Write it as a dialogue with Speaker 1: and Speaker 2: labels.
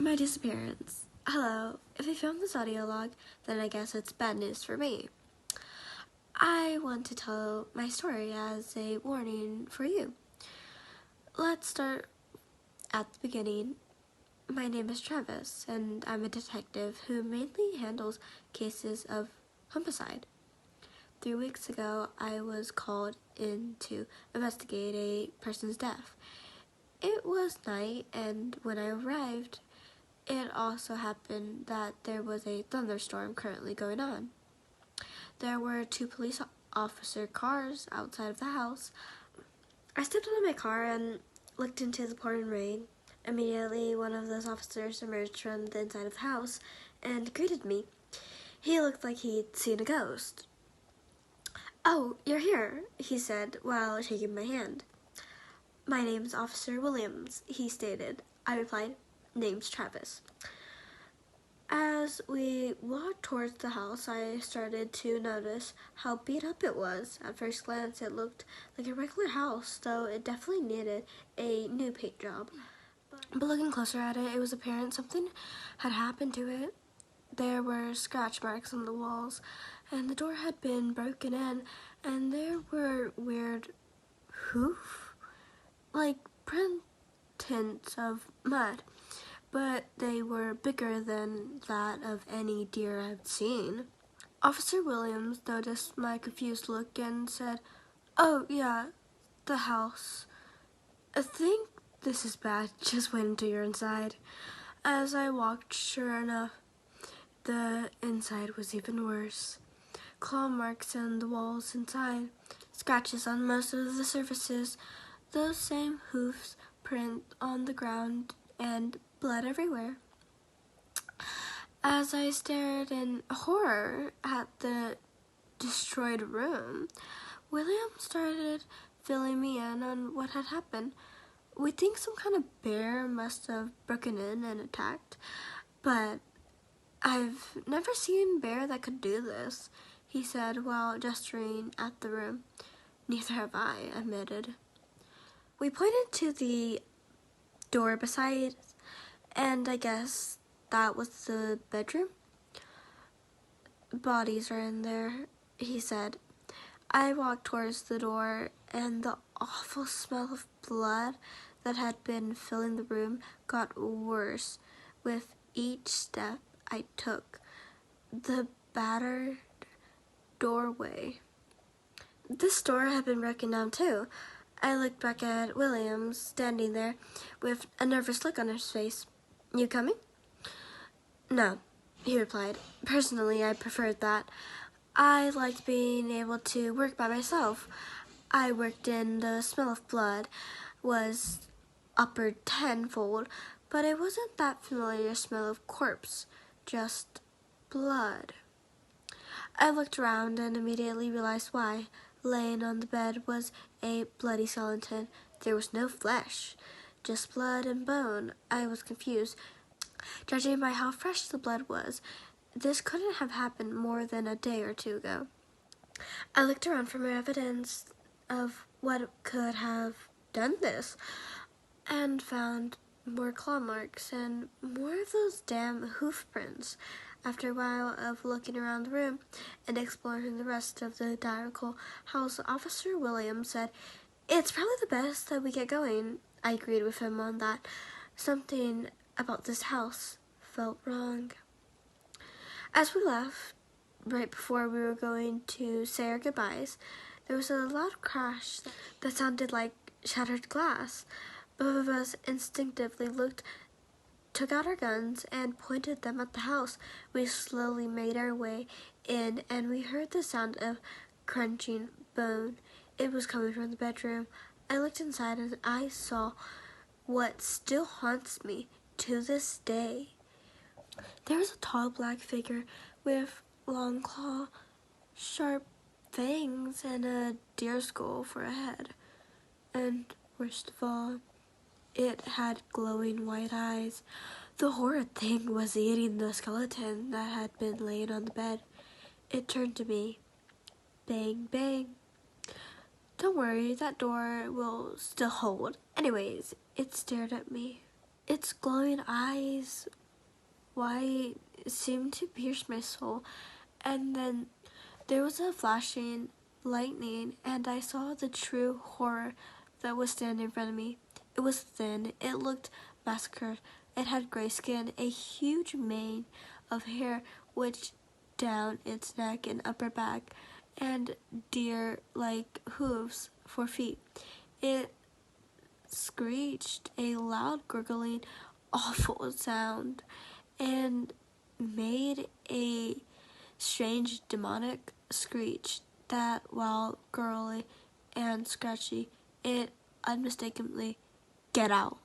Speaker 1: my disappearance. Hello, if you found this audio log, then I guess it's bad news for me. I want to tell my story as a warning for you. Let's start at the beginning. My name is Travis, and I'm a detective who mainly handles cases of homicide. 3 weeks ago, I was called in to investigate a person's death. It was night, and when I arrived, it also happened that there was a thunderstorm currently going on. There were 2 police officer cars outside of the house. I stepped out of my car and looked into the pouring rain. Immediately, one of those officers emerged from the inside of the house and greeted me. He looked like he'd seen a ghost. "Oh, you're here," he said while shaking my hand. "My name's Officer Williams," he stated. I replied, "Name's Travis." As we walked towards the house, I started to notice how beat up it was. At first glance, it looked like a regular house, though it definitely needed a new paint job. But looking closer at it, it was apparent something had happened to it. There were scratch marks on the walls, and the door had been broken in, and there were weird like print tints of mud, but they were bigger than that of any deer I've seen. Officer Williams noticed my confused look and said, "Oh, yeah, the house. I think this is bad. Just wait until you're inside." As I walked, sure enough, the inside was even worse. Claw marks on the walls inside, scratches on most of the surfaces, those same hoofs print on the ground, and blood everywhere. As I stared in horror at the destroyed room, William started filling me in on what had happened. "We think some kind of bear must have broken in and attacked, but I've never seen a bear that could do this," he said while gesturing at the room. "Neither have I," admitted. We pointed to the door beside, and I guess that was the bedroom. "Bodies are in there," he said. I walked towards the door, and the awful smell of blood that had been filling the room got worse with each step I took. The battered doorway. This door had been broken down too. I looked back at Williams, standing there with a nervous look on his face. "You coming?" "No," he replied. "Personally, I preferred that. I liked being able to work by myself. I worked in the smell of blood was upper tenfold, but it wasn't that familiar smell of corpse, just blood." I looked around and immediately realized why. Laying on the bed was a bloody skeleton. There was no flesh, just blood and bone. I was confused. Judging by how fresh the blood was, this couldn't have happened more than a day or 2 ago. I looked around for more evidence of what could have done this, and found more claw marks and more of those damn hoof prints. After a while of looking around the room and exploring the rest of the diagonal house, Officer Williams said, "It's probably the best that we get going." I agreed with him on that. Something about this house felt wrong. As we left, right before we were going to say our goodbyes, there was a loud crash that sounded like shattered glass. Both of us instinctively took out our guns and pointed them at the house. We slowly made our way in, and we heard the sound of crunching bone. It was coming from the bedroom. I looked inside and I saw what still haunts me to this day. There was a tall black figure with long claw, sharp fangs, and a deer skull for a head. And worst of all, it had glowing white eyes. The horrid thing was eating the skeleton that had been laying on the bed. It turned to me. Bang, bang. "Don't worry, that door will still hold." Anyways, it stared at me. Its glowing eyes, white, seemed to pierce my soul. And then there was a flashing lightning, and I saw the true horror that was standing in front of me. It was thin, it looked massacred, it had gray skin, a huge mane of hair which down its neck and upper back, and deer-like hooves for feet. It screeched a loud gurgling, awful sound, and made a strange demonic screech that, while gurgly and scratchy, it unmistakably get out.